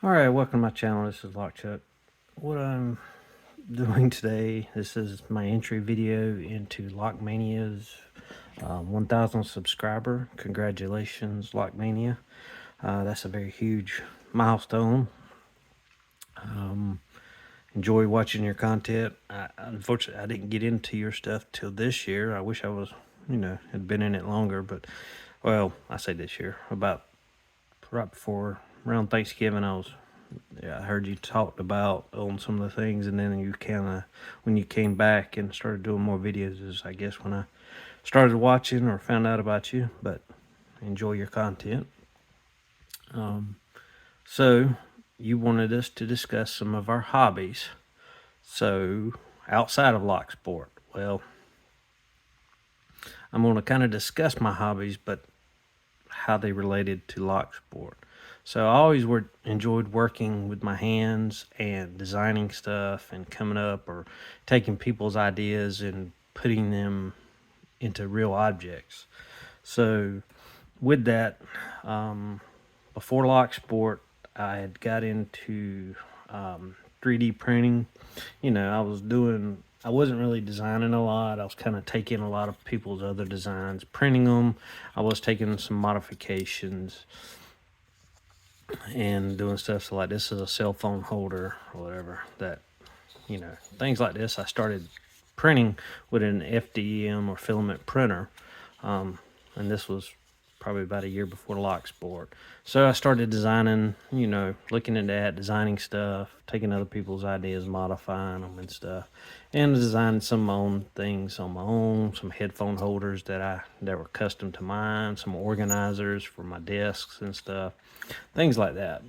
Alright, welcome to my channel. This is LiockChuck. What I'm doing today, this is my entry video into LiockMania's 1,000 subscriber. Congratulations, LiockMania. That's a very huge milestone. Enjoy watching your content. Unfortunately, I didn't get into your stuff till this year. I wish I was, had been in it longer, but, well, I say this year, about right before around Thanksgiving, I heard you talked about on some of the things, and then you kind of, when you came back and started doing more videos, is I guess when I started watching or found out about you. But enjoy your content. So you wanted us to discuss some of our hobbies. So outside of locksport, well, I'm going to kind of discuss my hobbies, but how they related to locksport. So I always enjoyed working with my hands and designing stuff and coming up or taking people's ideas and putting them into real objects. So with that, before locksport, I had got into 3D printing. I wasn't really designing a lot. I was kind of taking a lot of people's other designs, printing them. I was taking some modifications and doing stuff. So like, this is a cell phone holder or whatever, that, things like this. I started printing with an FDM or filament printer. And this was probably about a year before locksport. So I started designing, looking into that, designing stuff, taking other people's ideas, modifying them and stuff, and designing some of my own things on my own, some headphone holders that were custom to mine, some organizers for my desks and stuff, things like that.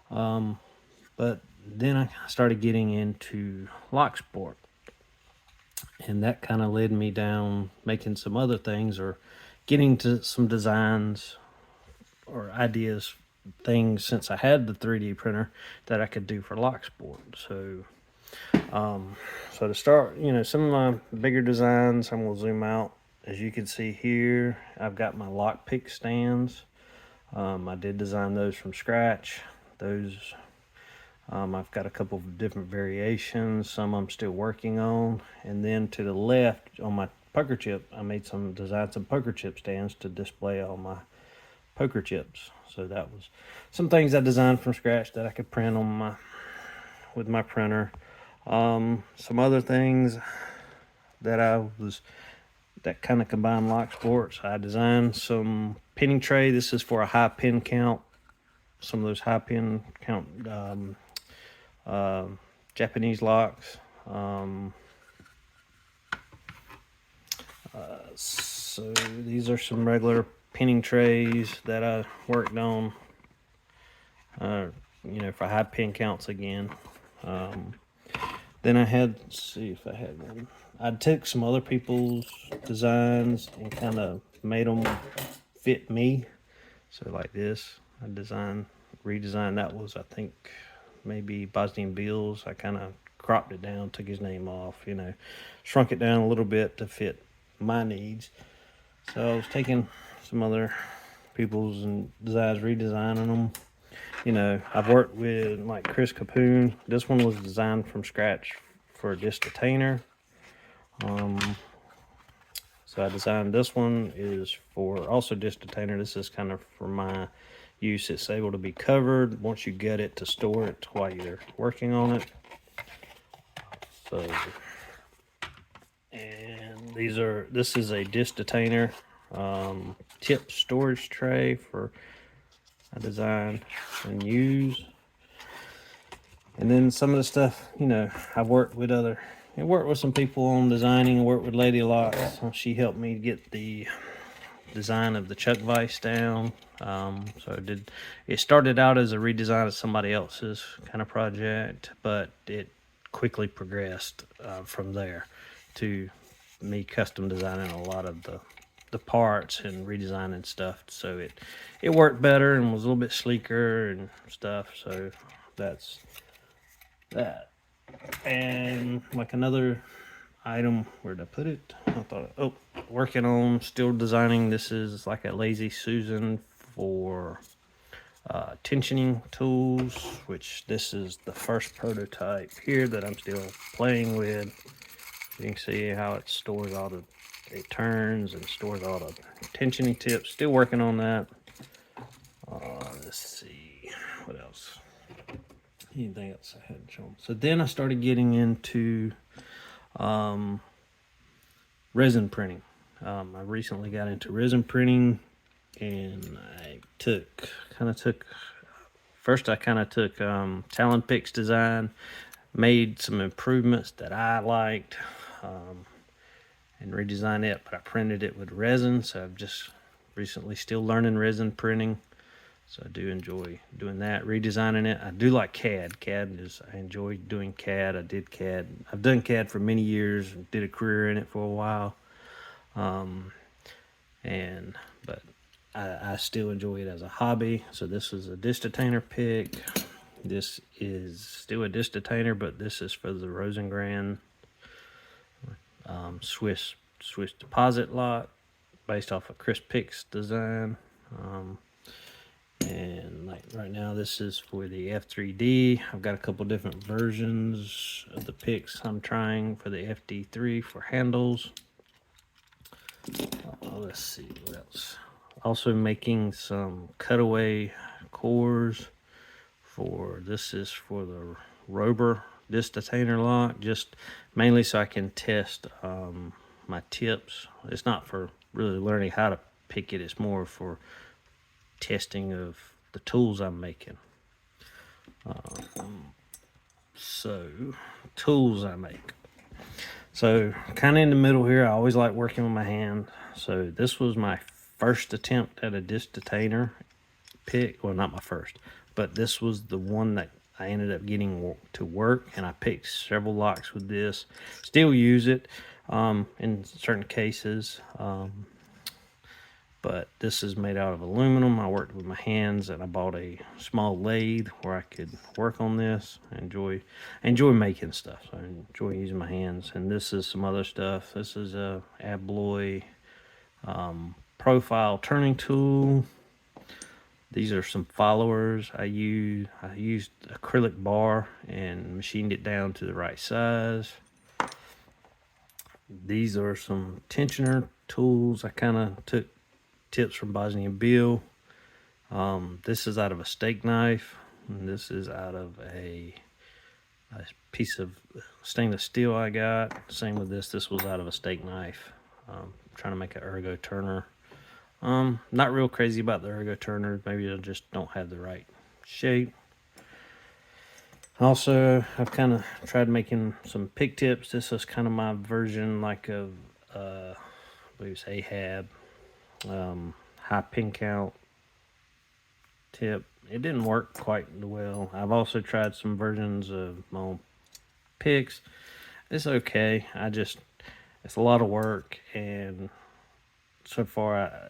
But then I started getting into locksport, and that kind of led me down making some other things, or getting to some designs or ideas, things, since I had the 3D printer, that I could do for locksport. So to start, some of my bigger designs, I'm gonna zoom out. As you can see here, I've got my lockpick stands. I did design those from scratch. Those I've got a couple of different variations. Some I'm still working on. And then to the left on my poker chip, I designed some poker chip stands to display all my poker chips. So that was some things I designed from scratch that I could print with my printer. Some other things that kind of combined locksports. I designed some pinning tray. This is for a high pin count. Some of those high pin count Japanese locks. So these are some regular pinning trays that I worked on, for high pin counts again. Then let's see if I had one. I took some other people's designs and kind of made them fit me. So like this, redesigned. That was, I think, maybe Bosnian Bills. I kind of cropped it down, took his name off, shrunk it down a little bit to fit my needs. So I was taking some other people's designs, redesigning them. I've worked with like Chris Capoon. This one was designed from scratch for a disc detainer. So I designed this one, is for also disc detainer. This is kind of for my use. It's able to be covered once you get it, to store it while you're working on it. So, and this is a disc detainer tip storage tray for I designed and use. And then some of the stuff, I've worked with some people on designing. Worked with Lady Locks. She helped me get the design of the Chuck Vice down. It started out as a redesign of somebody else's kind of project, but it quickly progressed from there to me custom designing a lot of the parts and redesigning stuff. So it worked better and was a little bit sleeker and stuff. So that's that. And like another item, where'd I put it? Working on, still designing. This is like a Lazy Susan for tensioning tools, which this is the first prototype here that I'm still playing with. You can see how it stores all the, it turns and stores all the tensioning tips. Still working on that. Let's see, what else? Anything else I hadn't shown? So then I started getting into resin printing. I recently got into resin printing, and I first I kind of took Talon Pix design, made some improvements that I liked, and redesigned it, but I printed it with resin. So I've just recently still learning resin printing. So I do enjoy doing that, redesigning it. I do like CAD. I enjoy doing CAD. I did CAD. I've done CAD for many years, did a career in it for a while. But I still enjoy it as a hobby. So this is a disc detainer pick. This is still a disc detainer, but this is for the Rosengren Swiss deposit lock, based off of Chris Pick's design. And like right now, this is for the F3D. I've got a couple different versions of the picks I'm trying for the FD3 for handles. Let's see what else. Also making some cutaway cores for, this is for the Rober disc detainer lock, just mainly so I can test my tips. It's not for really learning how to pick it, it's more for testing of the tools I'm making. So tools I make. So kind of in the middle here, I always like working with my hand. So this was my first attempt at a disc detainer pick. Well, not my first, but this was the one that I ended up getting to work, and I picked several locks with this. Still use it in certain cases. But this is made out of aluminum. I worked with my hands, and I bought a small lathe where I could work on this. I enjoy making stuff. So I enjoy using my hands. And this is some other stuff. This is a Abloy profile turning tool. These are some followers I used acrylic bar and machined it down to the right size. These are some tensioner tools. I kind of took tips from Bosnian Bill. This is out of a steak knife, and this is out of a piece of stainless steel I got. Same with this. This was out of a steak knife. Trying to make an ergo turner. Not real crazy about the ergo turner. Maybe I just don't have the right shape. Also, I've kind of tried making some pick tips. This is kind of my version, like of I believe it's Ahab. High pin count tip. It didn't work quite well. I've also tried some versions of my own picks. It's okay. It's a lot of work, and so far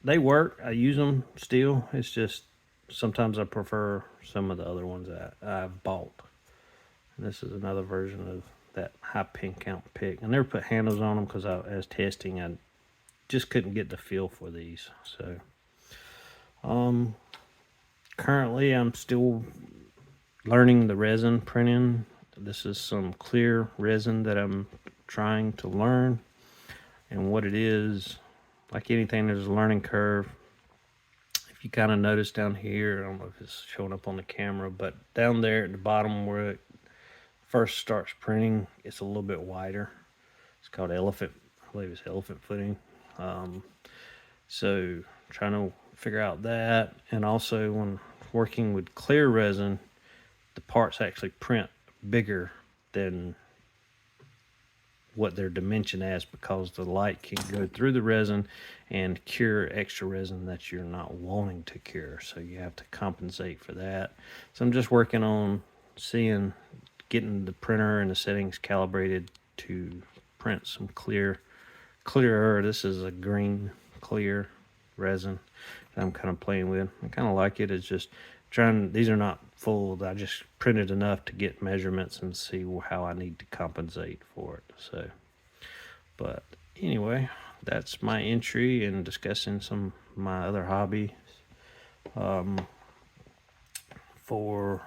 they work. I use them still. It's just sometimes I prefer some of the other ones that I've bought. And this is another version of that high pin count pick. I never put handles on them because as testing, I just couldn't get the feel for these. So currently I'm still learning the resin printing. This is some clear resin that I'm trying to learn, and what it is, like anything, there's a learning curve. If you kind of notice down here, I don't know if it's showing up on the camera, but down there at the bottom where it first starts printing, it's a little bit wider. It's called elephant, I believe it's elephant footing. So trying to figure out that, and also when working with clear resin, the parts actually print bigger than what their dimension as, because the light can go through the resin and cure extra resin that you're not wanting to cure, so you have to compensate for that. So I'm just working on getting the printer and the settings calibrated to print some clearer. This is a green clear resin that I'm kind of playing with. I kind of like it. It's just these are not full. I just printed enough to get measurements and see how I need to compensate for it. So, but anyway, that's my entry in discussing some of my other hobbies. for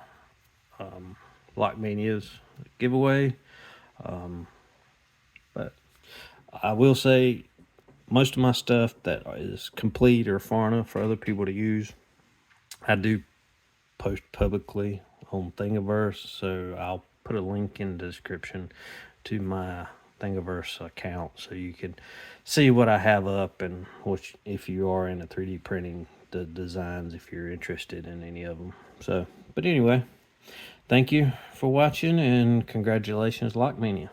LiockMania's giveaway. But I will say most of my stuff that is complete or far enough for other people to use, I do post publicly on Thingiverse, so I'll put a link in the description to my Thingiverse account so you can see what I have up, and which, if you are into 3D printing, the designs, if you're interested in any of them. So, but anyway, thank you for watching, and congratulations, LiockMania.